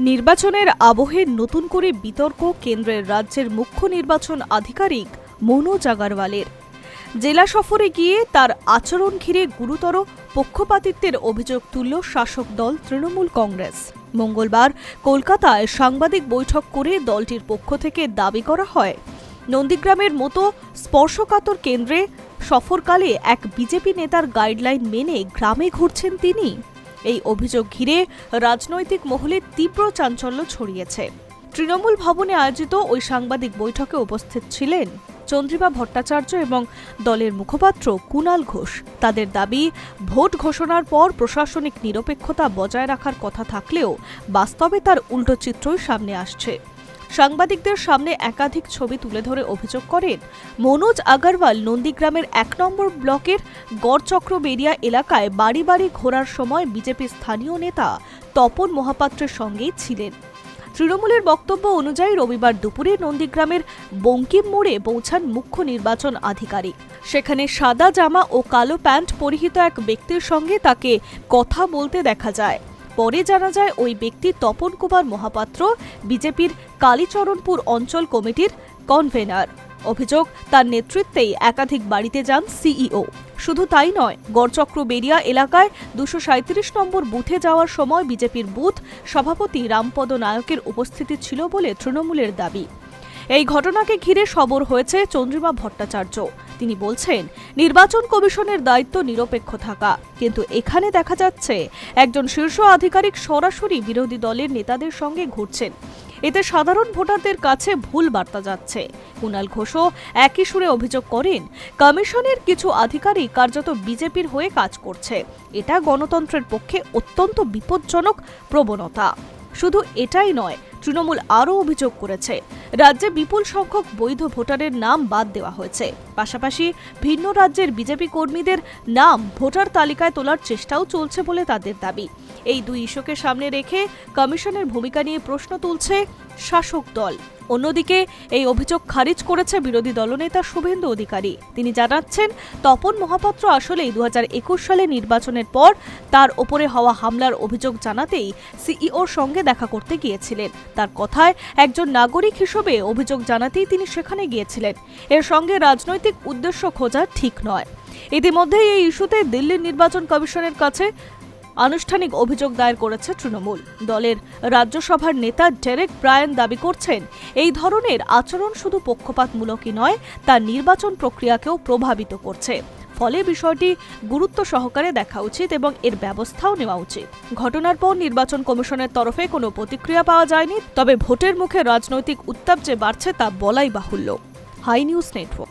নির্বাচনের আবহে নতুন করে বিতর্ক কেন্দ্রের রাজ্যের মুখ্য নির্বাচন আধিকারিক মনোজ আগরওয়ালের। জেলা সফরে গিয়ে তার আচরণ ঘিরে গুরুতর পক্ষপাতিত্বের অভিযোগ তুলল শাসক দল তৃণমূল কংগ্রেস। মঙ্গলবার কলকাতায় সাংবাদিক বৈঠক করে দলটির পক্ষ থেকে দাবি করা হয়, নন্দীগ্রামের মতো স্পর্শকাতর কেন্দ্রে সফরকালে এক বিজেপি নেতার গাইডলাইন মেনে গ্রামে ঘুরছেন তিনি। এই অভিযোগ ঘিরে রাজনৈতিক মহলে তীব্র চাঞ্চল্য ছড়িয়েছে। তৃণমূল ভবনে আয়োজিত ওই সাংবাদিক বৈঠকে উপস্থিত ছিলেন চন্দ্রিমা ভট্টাচার্য এবং দলের মুখপাত্র কুণাল ঘোষ। তাদের দাবি, ভোট ঘোষণার পর প্রশাসনিক নিরপেক্ষতা বজায় রাখার কথা থাকলেও বাস্তবে তার উল্টো চিত্রই সামনে আসছে। সাংবাদিকদের সামনে একাধিক ছবি তুলে ধরে অভিযোগ করেন, মনোজ আগরওয়াল নন্দীগ্রামের ১ নম্বর ব্লকের গড়চক্রবেড়িয়া এলাকায় বাড়ি বাড়ি ঘোরার সময় বিজেপি স্থানীয় নেতা তপন মহাপাত্রের সঙ্গেই ছিলেন। তৃণমূলের বক্তব্য অনুযায়ী রবিবার দুপুরে নন্দীগ্রামের বঙ্কিম মোড়ে পৌঁছান মুখ্য নির্বাচন আধিকারিক। সেখানে সাদা জামা ও কালো প্যান্ট পরিহিত এক ব্যক্তির সঙ্গে তাকে কথা বলতে দেখা যায়। পরে জানা যায় ওই ব্যক্তি তপন কুমার মহাপাত্র, বিজেপির কালীচরণপুর অঞ্চল কমিটির কনভেনার। অভিযোগ, তার নেতৃত্বেই একাধিক বাড়িতে যান সিইও। শুধু তাই নয়, গড়চক্রবেড়িয়া এলাকায় ২৩৭ নম্বর বুথে যাওয়ার সময় বিজেপির বুথ সভাপতি রামপদ নায়কের উপস্থিতি ছিল বলে তৃণমূলের দাবি। এই ঘটনাকে ঘিরে সরব হয়েছে চন্দ্রিমা ভট্টাচার্য। তিনি বলছেন, নির্বাচন কমিশনের দায়িত্ব নিরপেক্ষ থাকা, কিন্তু এখানে দেখা যাচ্ছে একজন শীর্ষ আধিকারিক সরাসরি বিরোধী দলের নেতাদের সঙ্গে ঘুরছেন। এতে সাধারণ ভোটারদের কাছে ভুল বার্তা যাচ্ছে। কুণাল ঘোষও একই সুরে অভিযোগ করেন, কমিশনের কিছু আধিকারিক কার্যত বিজেপির হয়ে কাজ করছে। এটা গণতন্ত্রের পক্ষে অত্যন্ত বিপজ্জনক প্রবণতা। শুধু এটাই নয়, তৃণমূল আরও অভিযোগ করেছে, রাজ্যে বিপুল সংখ্যক বৈধ ভোটারের নাম বাদ দেওয়া হয়েছে। পাশাপাশি ভিন্ন রাজ্যের বিজেপি কর্মীদের নাম ভোটার তালিকায় তোলার চেষ্টাও চলছে বলে তাদের দাবি। এই দুই ইস্যুকে সামনে রেখে কমিশনের ভূমিকা নিয়ে প্রশ্ন তুলছে শাসক দল। অন্যদিকে এই অভিযোগ খারিজ করেছে বিরোধী দলনেতা শুভেন্দু অধিকারী। তিনি জানাচ্ছেন, তপন মহাপাত্র আসলেই ২০২১ সালে নির্বাচনের পর তার ওপরে হওয়া হামলার অভিযোগ জানাতেই সিইওর সঙ্গে দেখা করতে গিয়েছিলেন। তার কথায়, একজন নাগরিক হিসেবে অভিযোগ জানাতেই তিনি সেখানে গিয়েছিলেন। এর সঙ্গে রাজনৈতিক উদ্দেশ্য খোঁজা ঠিক নয়। ইতিমধ্যেই এই ইস্যুতে দিল্লির নির্বাচন কমিশনের কাছে আনুষ্ঠানিক অভিযোগ দায়ের করেছে তৃণমূল। দলের রাজ্যসভার নেতা ডেরেক ব্রায়ান দাবি করছেন, এই ধরনের আচরণ শুধু পক্ষপাতমূলকই নয়, তা নির্বাচন প্রক্রিয়াকেও প্রভাবিত করছে। ফলে বিষয়টি গুরুত্ব সহকারে দেখা উচিত এবং এর ব্যবস্থাও নেওয়া উচিত। ঘটনার পর নির্বাচন কমিশনের তরফে কোনো প্রতিক্রিয়া পাওয়া যায়নি, তবে ভোটের মুখে রাজনৈতিক উত্তাপ যে বাড়ছে তা বলাই বাহুল্য। Hi news network.